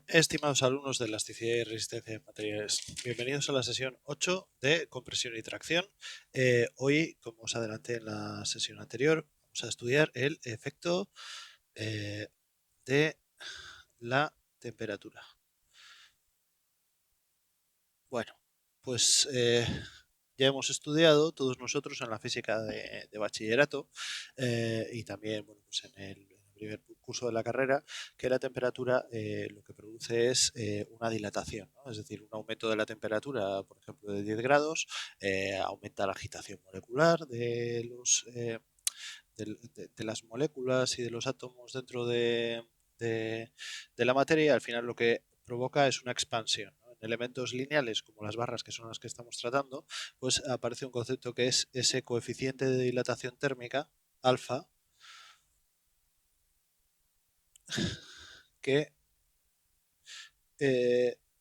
Estimados alumnos de elasticidad y resistencia de materiales, bienvenidos a la sesión 8 de compresión y tracción. Hoy, como os adelanté en la sesión anterior, vamos a estudiar el efecto de la temperatura. Bueno, pues ya hemos estudiado todos nosotros en la física de bachillerato y también bueno, pues en el primer curso de la carrera que la temperatura lo que produce es una dilatación, ¿no? Es decir, un aumento de la temperatura, por ejemplo, de 10 grados, aumenta la agitación molecular de las moléculas y de los átomos dentro de la materia y al final lo que provoca es una expansión, ¿no? En elementos lineales como las barras, que son las que estamos tratando, pues aparece un concepto que es ese coeficiente de dilatación térmica, alfa, que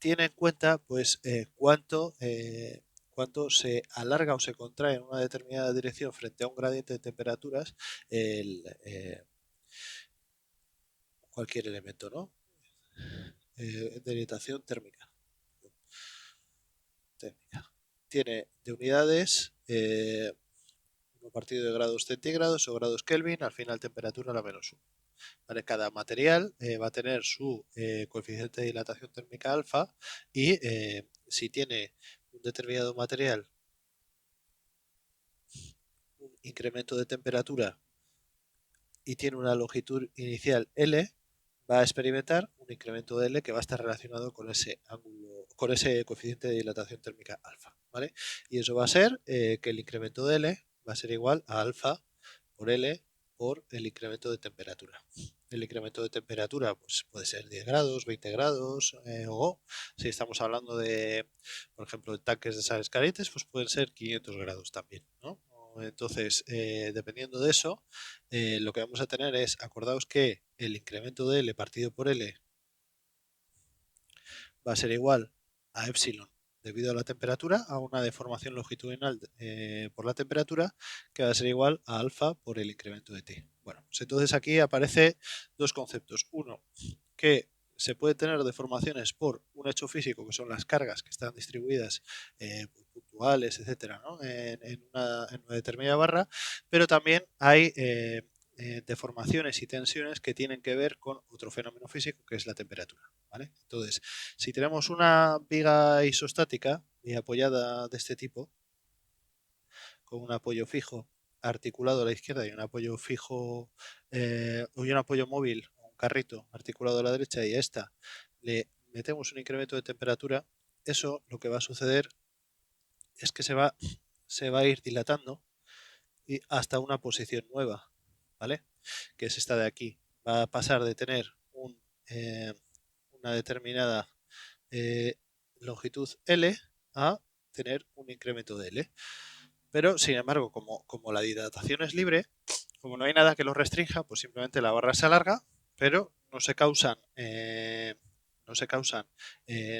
tiene en cuenta pues cuánto se alarga o se contrae en una determinada dirección frente a un gradiente de temperaturas el, cualquier elemento, ¿no? De dilatación térmica. Tiene de unidades 1 partido de grados centígrados o grados Kelvin, al final temperatura la -1. ¿Vale? Cada material va a tener su coeficiente de dilatación térmica alfa y si tiene un determinado material un incremento de temperatura y tiene una longitud inicial L, va a experimentar un incremento de L que va a estar relacionado con ese ángulo, con ese coeficiente de dilatación térmica alfa, ¿vale? Y eso va a ser que el incremento de L va a ser igual a alfa por L por el incremento de temperatura. El incremento de temperatura pues, puede ser 10 grados, 20 grados, o si estamos hablando de, por ejemplo, de tanques de sales calientes, pues pueden ser 500 grados también, ¿no? Entonces, dependiendo de eso, lo que vamos a tener es, acordaos que el incremento de L partido por L va a ser igual a epsilon debido a la temperatura, a una deformación longitudinal por la temperatura, que va a ser igual a alfa por el incremento de T. Bueno, pues entonces aquí aparece dos conceptos. Uno, que se puede tener deformaciones por un hecho físico, que son las cargas que están distribuidas puntuales, etcétera, ¿no? En una determinada barra, pero también hay deformaciones y tensiones que tienen que ver con otro fenómeno físico que es la temperatura, ¿vale? Entonces, si tenemos una viga isostática y apoyada de este tipo, con un apoyo fijo articulado a la izquierda y un apoyo fijo y un apoyo móvil, un carrito articulado a la derecha y a esta le metemos un incremento de temperatura, eso lo que va a suceder es que se va a ir dilatando y hasta una posición nueva, ¿vale? Que es esta de aquí. Va a pasar de tener una determinada eh, longitud L a tener un incremento de L. Pero, sin embargo, como la dilatación es libre, como no hay nada que lo restrinja, pues simplemente la barra se alarga, pero no se causan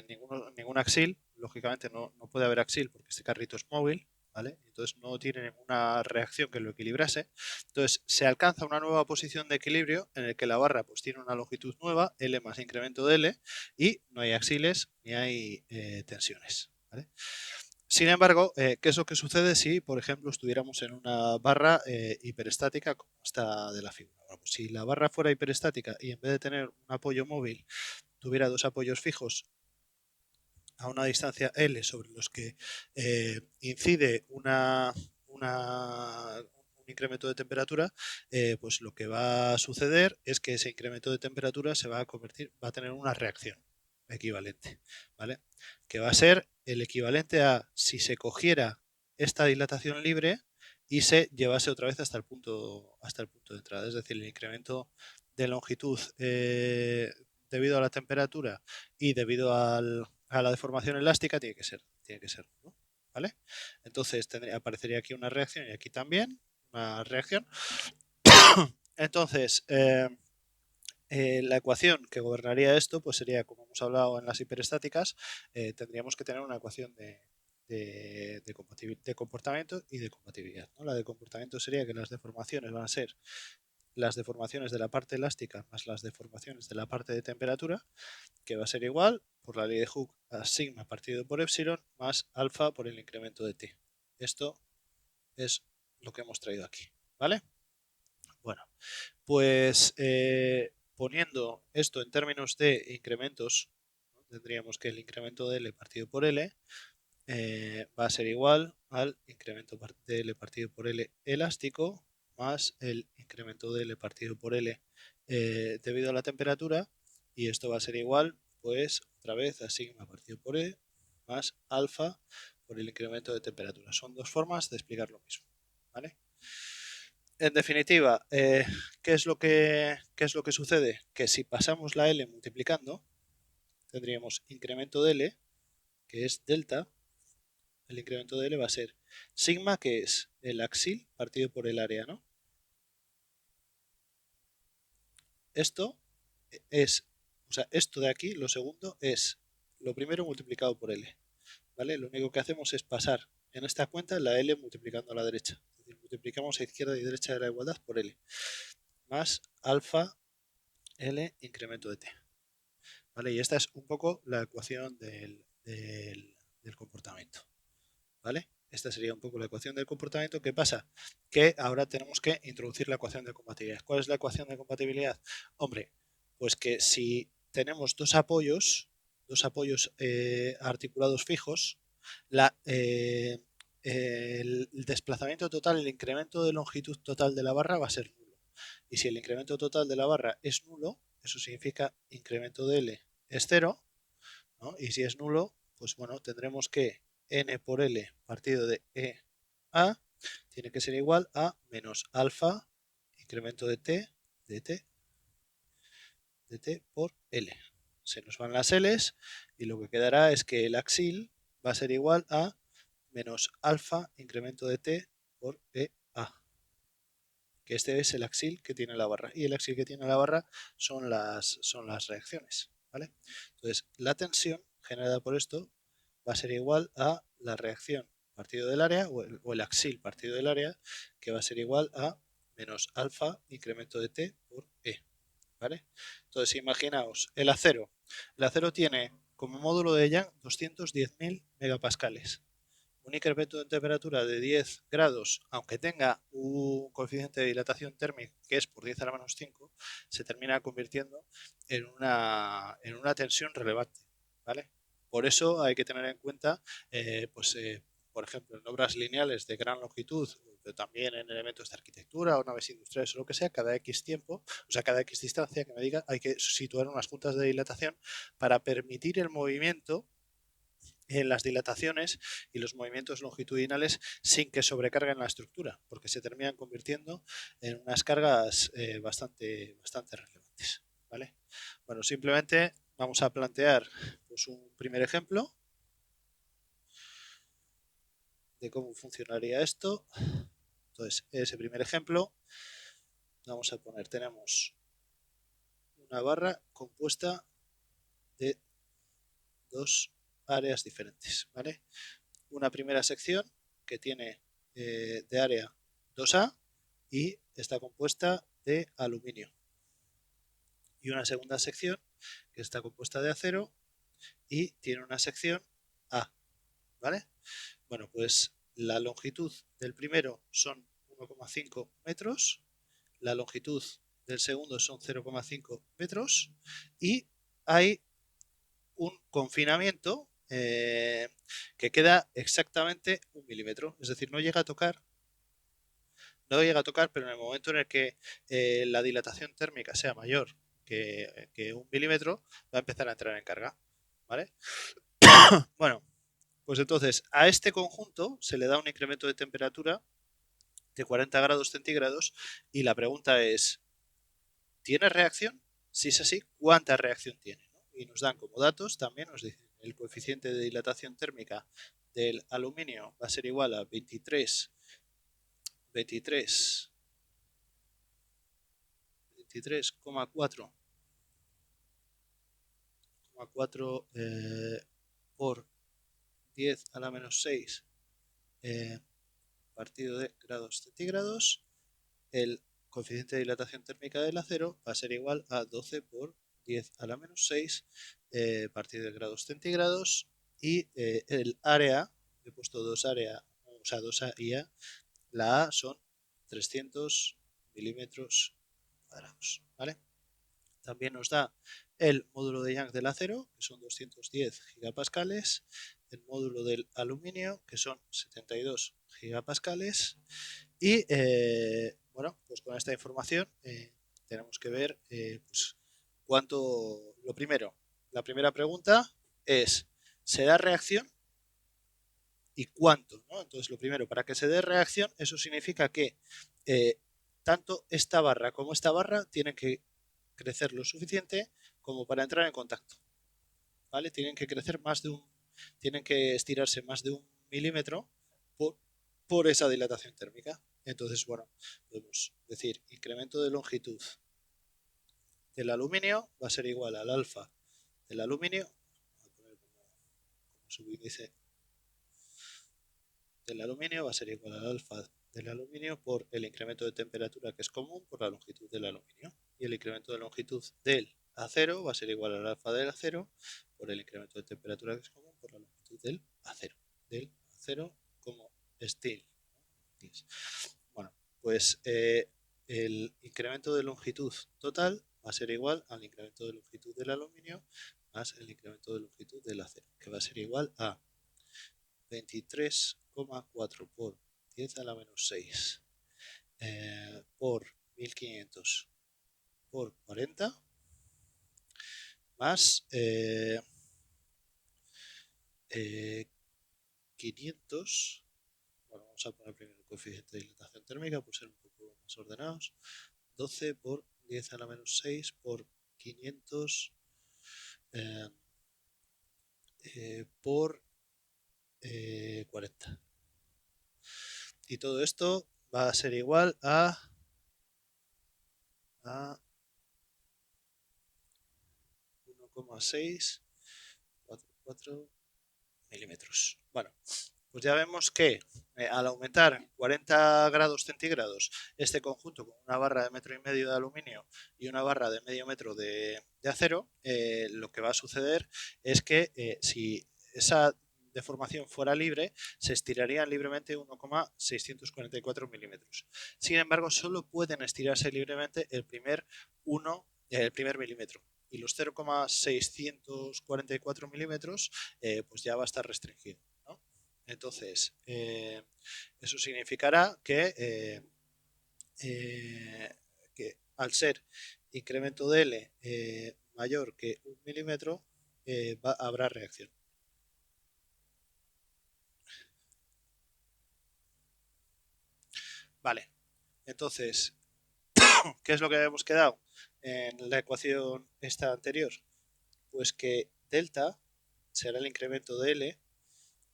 ningún axil. Lógicamente no puede haber axil porque este carrito es móvil, ¿vale? Entonces no tiene ninguna reacción que lo equilibrase. Entonces se alcanza una nueva posición de equilibrio en el que la barra pues tiene una longitud nueva, L más incremento de L, y no hay axiles ni hay tensiones, ¿vale? Sin embargo, ¿qué es lo que sucede si, por ejemplo, estuviéramos en una barra hiperestática como esta de la figura? Bueno, pues si la barra fuera hiperestática y en vez de tener un apoyo móvil tuviera dos apoyos fijos a una distancia L sobre los que incide un incremento de temperatura, pues lo que va a suceder es que ese incremento de temperatura va a tener una reacción equivalente, ¿vale? Que va a ser el equivalente a si se cogiera esta dilatación libre y se llevase otra vez hasta el punto de entrada, es decir, el incremento de longitud debido a la temperatura y debido a la deformación elástica tiene que ser, ¿no? ¿Vale? Entonces aparecería aquí una reacción y aquí también una reacción. Entonces, la ecuación que gobernaría esto, pues sería, como hemos hablado en las hiperestáticas, tendríamos que tener una ecuación de comportamiento y de compatibilidad, ¿no? La de comportamiento sería que las deformaciones van a ser las deformaciones de la parte elástica más las deformaciones de la parte de temperatura, que va a ser igual, por la ley de Hooke, a sigma partido por epsilon más alfa por el incremento de t. Esto es lo que hemos traído aquí, ¿vale? Bueno, pues poniendo esto en términos de incrementos, ¿no? Tendríamos que el incremento de L partido por L va a ser igual al incremento de L partido por L elástico más el incremento de L partido por L debido a la temperatura, y esto va a ser igual, pues otra vez a sigma partido por E más alfa por el incremento de temperatura. Son dos formas de explicar lo mismo, ¿vale? En definitiva, ¿qué es lo que sucede? Que si pasamos la L multiplicando, tendríamos incremento de L, que es delta. El incremento de L va a ser sigma, que es el axil partido por el área, ¿no? Esto es, o sea, esto de aquí, lo segundo, es lo primero multiplicado por L, ¿vale? Lo único que hacemos es pasar en esta cuenta la L multiplicando a la derecha. Es decir, multiplicamos a izquierda y derecha de la igualdad por L, más alfa L incremento de T, ¿vale? Y esta es un poco la ecuación del comportamiento, ¿vale? Esta sería un poco la ecuación del comportamiento. ¿Qué pasa? Que ahora tenemos que introducir la ecuación de compatibilidad. ¿Cuál es la ecuación de compatibilidad? Hombre, pues que si tenemos dos apoyos articulados fijos, el desplazamiento total, el incremento de longitud total de la barra va a ser nulo. Y si el incremento total de la barra es nulo, eso significa incremento de L es cero, ¿no? Y si es nulo, pues bueno, tendremos que n por L partido de E a tiene que ser igual a menos alfa incremento de t por L. Se nos van las L's y lo que quedará es que el axil va a ser igual a menos alfa incremento de t por EA. Que este es el axil que tiene la barra. Y el axil que tiene la barra son las reacciones, ¿vale? Entonces, la tensión generada por esto va a ser igual a la reacción partido del área, o el axil partido del área, que va a ser igual a menos alfa incremento de t por E, ¿vale? Entonces, imaginaos, el acero. El acero tiene como módulo de Young 210.000 megapascales. Un incremento de temperatura de 10 grados, aunque tenga un coeficiente de dilatación térmica que es por 10 a la menos 5, se termina convirtiendo en una tensión relevante, ¿vale? Por eso hay que tener en cuenta, por ejemplo, en obras lineales de gran longitud, pero también en elementos de arquitectura o naves industriales o lo que sea, cada X tiempo, o sea, cada X distancia que me diga, hay que situar unas juntas de dilatación para permitir el movimiento en las dilataciones y los movimientos longitudinales sin que sobrecarguen la estructura, porque se terminan convirtiendo en unas cargas bastante relevantes, ¿vale? Bueno, simplemente vamos a plantear pues, un primer ejemplo de cómo funcionaría esto. Entonces, ese primer ejemplo, vamos a poner, tenemos una barra compuesta de dos áreas diferentes, ¿vale? Una primera sección que tiene de área 2A y está compuesta de aluminio. Y una segunda sección que está compuesta de acero y tiene una sección A, ¿vale? Bueno, pues la longitud del primero son 1,5 metros, la longitud del segundo son 0,5 metros y hay un confinamiento que queda exactamente 1 milímetro, es decir, no llega a tocar, pero en el momento en el que la dilatación térmica sea mayor que 1 milímetro, va a empezar a entrar en carga, ¿vale? Bueno, pues entonces a este conjunto se le da un incremento de temperatura de 40 grados centígrados y la pregunta es, ¿tiene reacción? Si es así, ¿cuánta reacción tiene? ¿No? Y nos dan como datos también, nos dicen el coeficiente de dilatación térmica del aluminio va a ser igual a 23,4 por 10 a la menos 6 partido de grados centígrados. El coeficiente de dilatación térmica del acero va a ser igual a 12 por 10 a la menos 6 partido de grados centígrados, y el área, he puesto 2 área, o sea, 2 A y A, la A son 300 milímetros cuadrados, ¿vale? También nos da el módulo de Young del acero, que son 210 gigapascales, el módulo del aluminio, que son 72 gigapascales, y bueno, pues con esta información tenemos que ver pues cuánto. Lo primero, la primera pregunta es: ¿se da reacción? ¿Y cuánto? ¿No? Entonces, lo primero, para que se dé reacción, eso significa que tanto esta barra como esta barra tienen que crecer lo suficiente como para entrar en contacto, ¿vale? Tienen que estirarse más de 1 milímetro por esa dilatación térmica. Entonces, bueno, podemos decir incremento de longitud del aluminio va a ser igual al alfa del aluminio, voy a poner como subíndice del aluminio, va a ser igual al alfa del aluminio por el incremento de temperatura, que es común, por la longitud del aluminio. Y el incremento de longitud del acero va a ser igual al alfa del acero por el incremento de temperatura, que es común, por la longitud del acero. Del acero como steel. Bueno, pues el incremento de longitud total va a ser igual al incremento de longitud del aluminio más el incremento de longitud del acero, que va a ser igual a 23,4 por 10 a la menos 6 por 1500 por 40 más 500. Bueno, vamos a poner primero el coeficiente de dilatación térmica por ser un poco más ordenados. 12 por 10 a la menos 6 por 500 por 40. Y todo esto va a ser igual a 1,644 milímetros. Bueno, pues ya vemos que al aumentar 40 grados centígrados este conjunto con una barra de 1,5 metros de aluminio y una barra de medio metro de acero, lo que va a suceder es que si esa deformación fuera libre, se estirarían libremente 1,644 milímetros. Sin embargo, solo pueden estirarse libremente el primer milímetro. Y los 0,644 milímetros pues ya va a estar restringido, ¿no? Entonces, eso significará que al ser incremento de L mayor que 1 milímetro, habrá reacción. Vale, entonces, ¿qué es lo que hemos quedado en la ecuación esta anterior? Pues que delta será el incremento de L,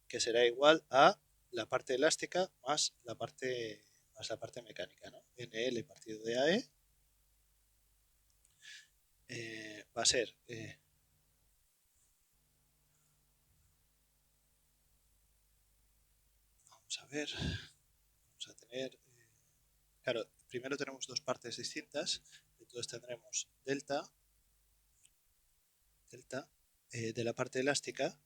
que será igual a la parte elástica más la parte mecánica, ¿no? NL partido de AE va a ser vamos a ver, vamos a tener claro, primero tenemos dos partes distintas, entonces tendremos delta de la parte elástica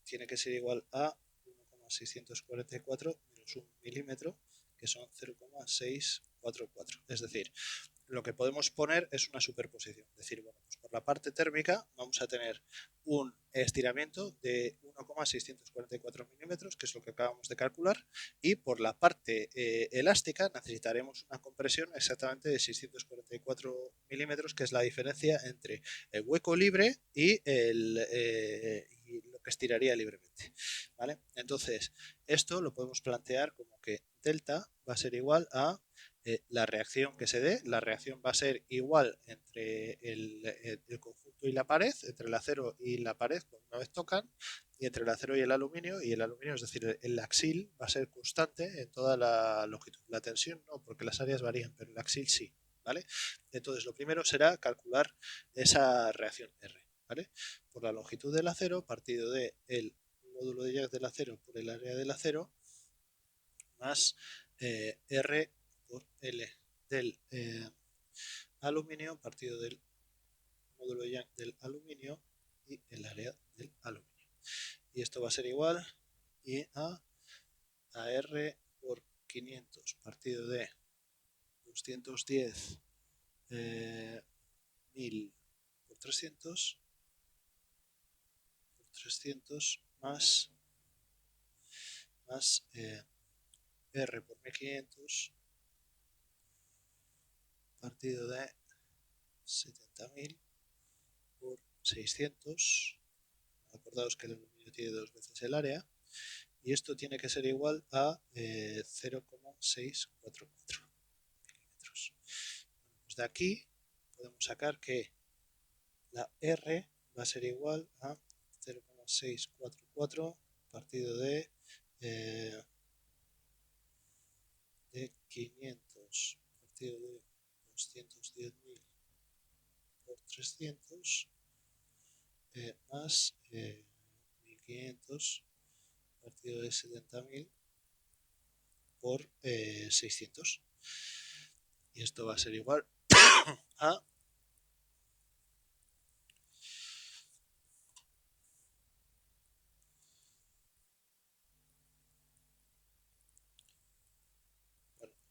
tiene que ser igual a 1,644 menos 1 milímetro, que son 0,644. Es decir, lo que podemos poner es una superposición. Es decir, bueno, pues por la parte térmica vamos a tener un estiramiento de 1,644 milímetros, que es lo que acabamos de calcular, y por la parte elástica necesitaremos una compresión exactamente de 644 milímetros, que es la diferencia entre el hueco libre y lo que estiraría libremente, ¿vale? Entonces, esto lo podemos plantear como que delta va a ser igual a la reacción que se dé. La reacción va a ser igual entre el conjunto y la pared, entre el acero y la pared cuando una vez tocan, y entre el acero y el aluminio, es decir, el axil va a ser constante en toda la longitud. La tensión no, porque las áreas varían, pero el axil sí, ¿vale? Entonces, lo primero será calcular esa reacción R, ¿vale? Por la longitud del acero, partido de el módulo de Young del acero por el área del acero, más R por L del aluminio partido del módulo Young del aluminio y el área del aluminio. Y esto va a ser igual a R por 500 partido de 210 1000 por 300 más R por 1500 partido de 70.000 por 600. Acordaos que el aluminio tiene 2 veces el área. Y esto tiene que ser igual a 0,644 milímetros. Pues de aquí podemos sacar que la R va a ser igual a 0,644 partido de 500 partido de 210.000 por 300 más 1500 partido de 70.000 por 600. Y esto va a ser igual a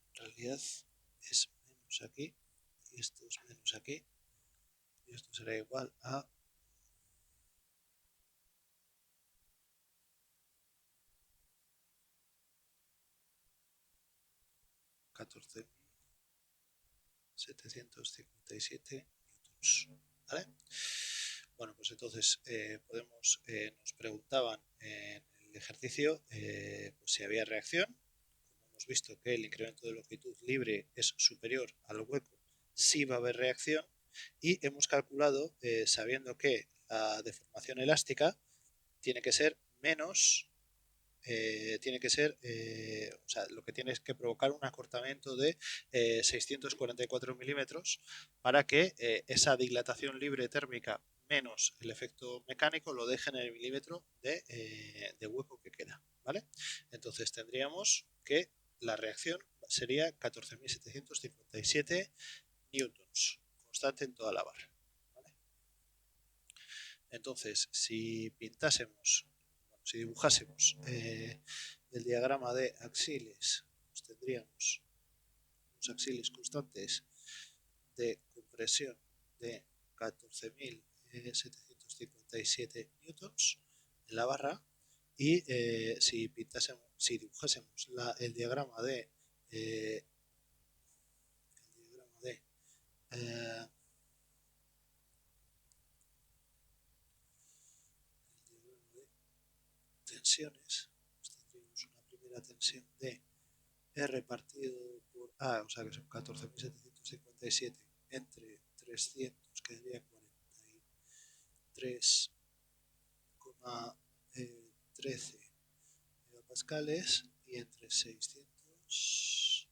en realidad es menos aquí y esto es menos aquí y esto será igual a 14.757 newtons, ¿vale? Bueno, pues entonces nos preguntaban en el ejercicio pues si había reacción. Como hemos visto que el incremento de longitud libre es superior al hueco, sí va a haber reacción, y hemos calculado, sabiendo que la deformación elástica tiene que ser menos, o sea, lo que tiene es que provocar un acortamiento de 644 milímetros para que esa dilatación libre térmica menos el efecto mecánico lo dejen en el milímetro de hueco que queda, ¿vale? Entonces tendríamos que la reacción sería 14.757 newtons, constante en toda la barra, ¿vale? Entonces, si dibujásemos el diagrama de axiles, pues tendríamos unos axiles constantes de compresión de 14.757 newtons en la barra, y si dibujásemos el diagrama de tensiones, pues tendríamos una primera tensión de R partido por A, o sea que son 14.757 entre 300, quedaría 43,13 megapascales, y entre 600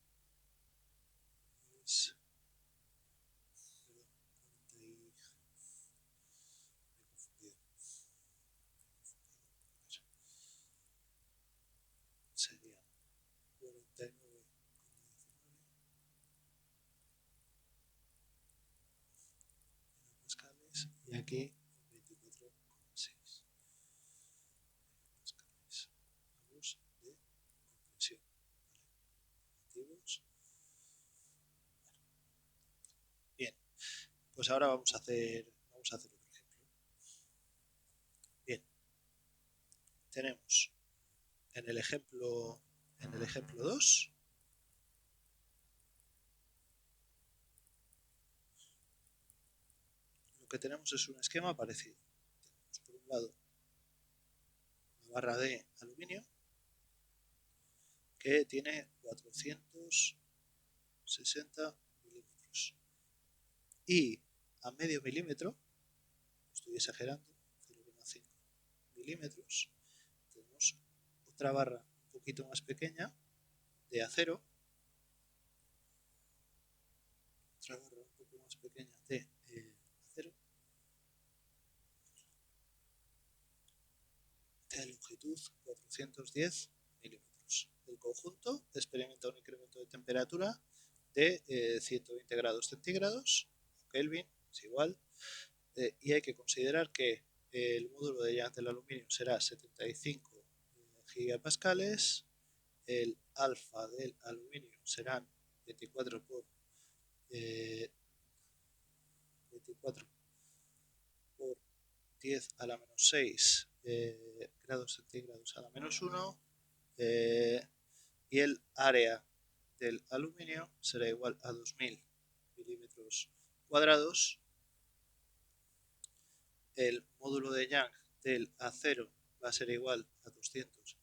serían 49,19 megapascales, y aquí 24,6 megapascales a luz de compresión, ¿vale? Bien, pues ahora vamos a hacer otro ejemplo. Bien, tenemos en el ejemplo 2 lo que tenemos es un esquema parecido. Tenemos por un lado una barra de aluminio que tiene 460 milímetros, y a medio milímetro, estoy exagerando, 0,5 milímetros, tenemos otra barra un poquito más pequeña de acero, otra barra un poco más pequeña de acero, de longitud 410 milímetros. El conjunto experimenta un incremento de temperatura de 120 grados centígrados, Kelvin es igual, y hay que considerar que el módulo de Young del aluminio será 75 gigapascales, el alfa del aluminio serán 24 por 24 por 10 a la menos 6 grados centígrados a la menos 1, y el área del aluminio será igual a 2000 milímetros cuadrados. El módulo de Young del acero va a ser igual a 200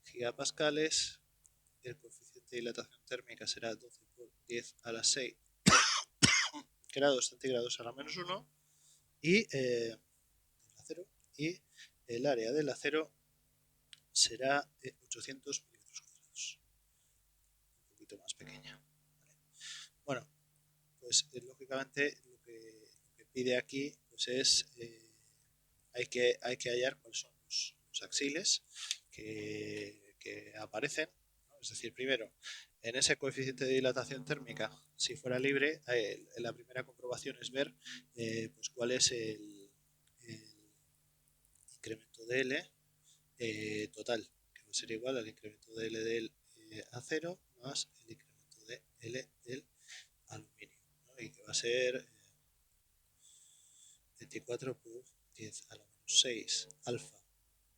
gigapascales. El coeficiente de dilatación térmica será 12 por 10 a la 6 grados centígrados a la menos 1. Y, acero, y el área del acero será 800 milímetros cuadrados, un poquito más pequeña. Bueno, pues lógicamente lo que pide aquí pues es hay que hallar cuáles son los axiles que aparecen, ¿no? Es decir, primero, en ese coeficiente de dilatación térmica, si fuera libre, la primera comprobación es ver pues cuál es el incremento de L total, que va a ser igual al incremento de L del acero más el incremento de L del aluminio, ¿no? Y que va a ser 24 por 10 a la menos 6 alfa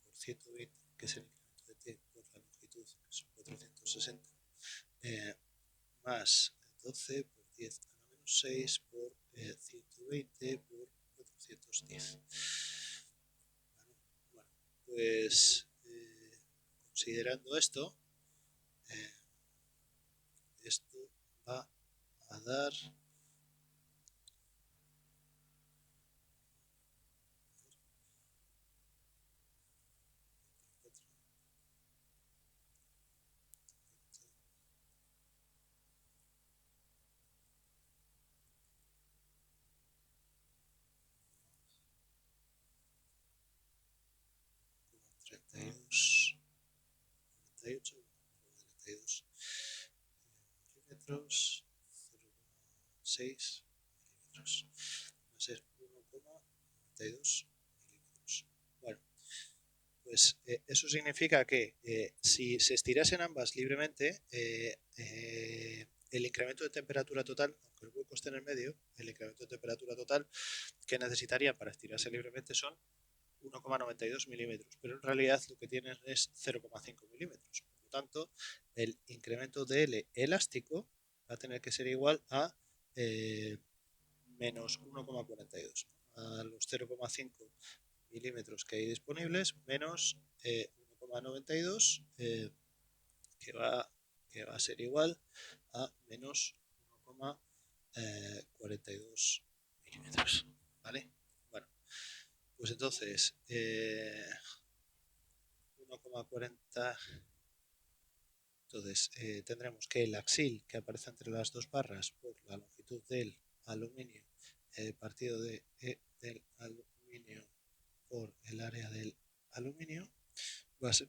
por 120, que es el incremento de T por la longitud, que son 460, más 12 por 10 a la menos 6 por 120 por 410. Bueno, pues considerando esto, esto va a dar ...32... 48... 32 milímetros, 0,6 milímetros. Va a ser 1,92 milímetros. Bueno, pues eso significa que si se estirasen ambas libremente, el incremento de temperatura total, aunque el hueco esté en el medio, el incremento de temperatura total que necesitaría para estirarse libremente son 1,92 milímetros, pero en realidad lo que tienen es 0,5 milímetros. Por lo tanto, el incremento de L elástico va a tener que ser igual a menos 1,42, a los 0,5 milímetros que hay disponibles, menos 1,92, que va a ser igual a menos 1,42 milímetros. ¿Vale? Bueno, pues entonces 1,40. Entonces tendremos que el axil que aparece entre las dos barras por la longitud del aluminio partido de E del aluminio por el área del aluminio va a ser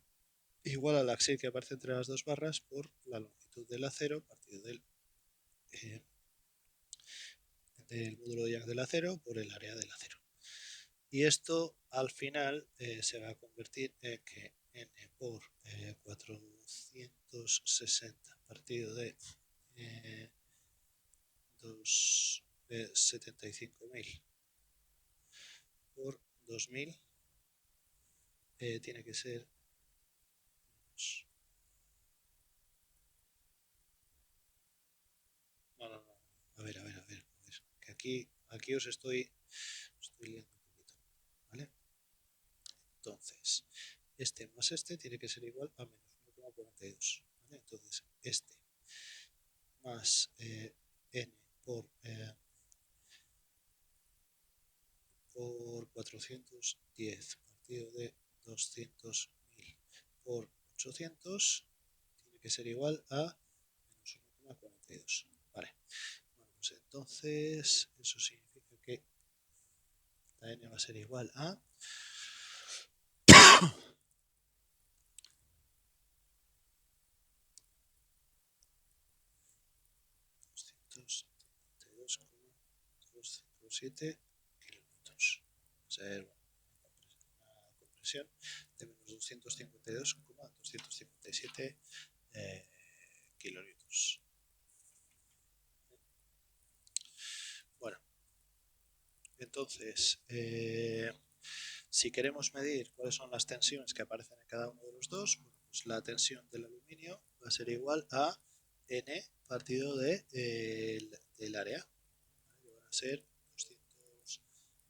igual al axil que aparece entre las dos barras por la longitud del acero partido del módulo de Young del acero por el área del acero. Y esto al final se va a convertir en que n por 460 partido de 75.000 por 2000 tiene que ser no, a ver, que aquí os estoy liando un poquito, ¿vale? Entonces, este más este tiene que ser igual a menos 1,42, ¿vale? Entonces, este más n por 410 partido de 200.000 por 800 tiene que ser igual a menos 1,42. Vale. Bueno, pues entonces eso significa que la n va a ser igual a 257 kilonewtons. Va a ser una compresión de menos 252,257 kilonewtons. Bueno, entonces, si queremos medir cuáles son las tensiones que aparecen en cada uno de los dos, bueno, pues la tensión del aluminio va a ser igual a N partido del área. ¿Vale? Van a ser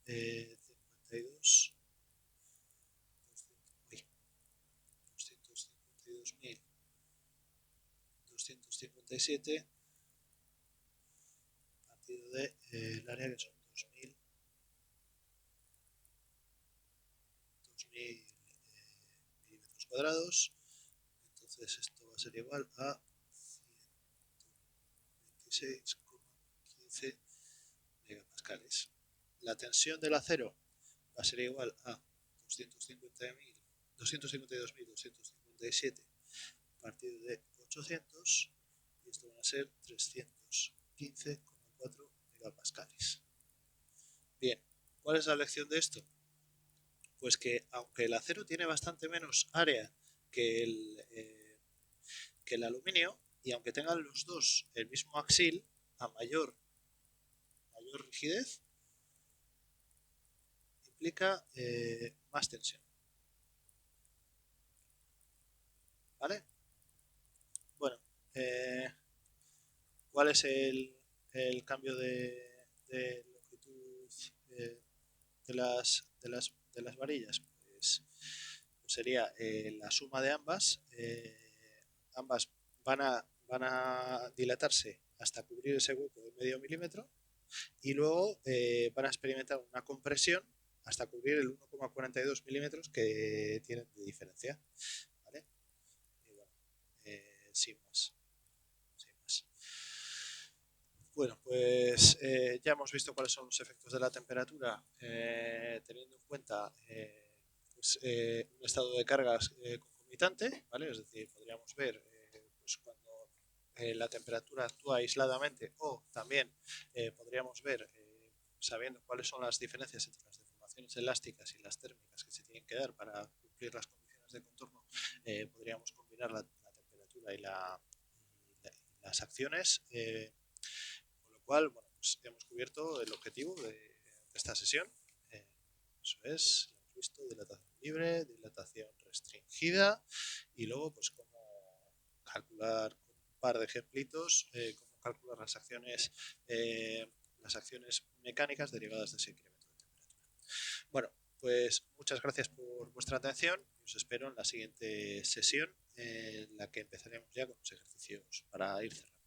252.257 partido del área, que son 2000 milímetros cuadrados. Entonces esto va a ser igual a 126,15 megapascales. La tensión del acero va a ser igual a 252.257 partido de 800, y esto van a ser 315,4 megapascales. Bien, ¿cuál es la lección de esto? Pues que aunque el acero tiene bastante menos área que el aluminio, y aunque tengan los dos el mismo axil, a mayor rigidez implica más tensión. ¿Vale? Bueno, ¿cuál es el cambio de longitud de las varillas? Pues sería la suma de ambas. Ambas van a dilatarse hasta cubrir ese hueco de medio milímetro, y luego van a experimentar una compresión hasta cubrir el 1,42 milímetros que tienen de diferencia. ¿Vale? Y bueno, sin más. Bueno, pues ya hemos visto cuáles son los efectos de la temperatura, teniendo en cuenta pues, un estado de cargas concomitante, ¿vale? Es decir, podríamos ver pues cuando la temperatura actúa aisladamente, o también podríamos ver, sabiendo cuáles son las diferencias entre las deformaciones elásticas y las térmicas que se tienen que dar para cumplir las condiciones de contorno, podríamos combinar la temperatura y las acciones. Con lo cual, bueno, pues hemos cubierto el objetivo de esta sesión. Eso es, hemos visto dilatación libre, dilatación restringida, y luego pues cómo calcular con un par de ejemplitos, cómo calcular las acciones mecánicas derivadas de ese incremento de temperatura. Bueno, pues muchas gracias por vuestra atención y os espero en la siguiente sesión, en la que empezaremos ya con los ejercicios para ir cerrando.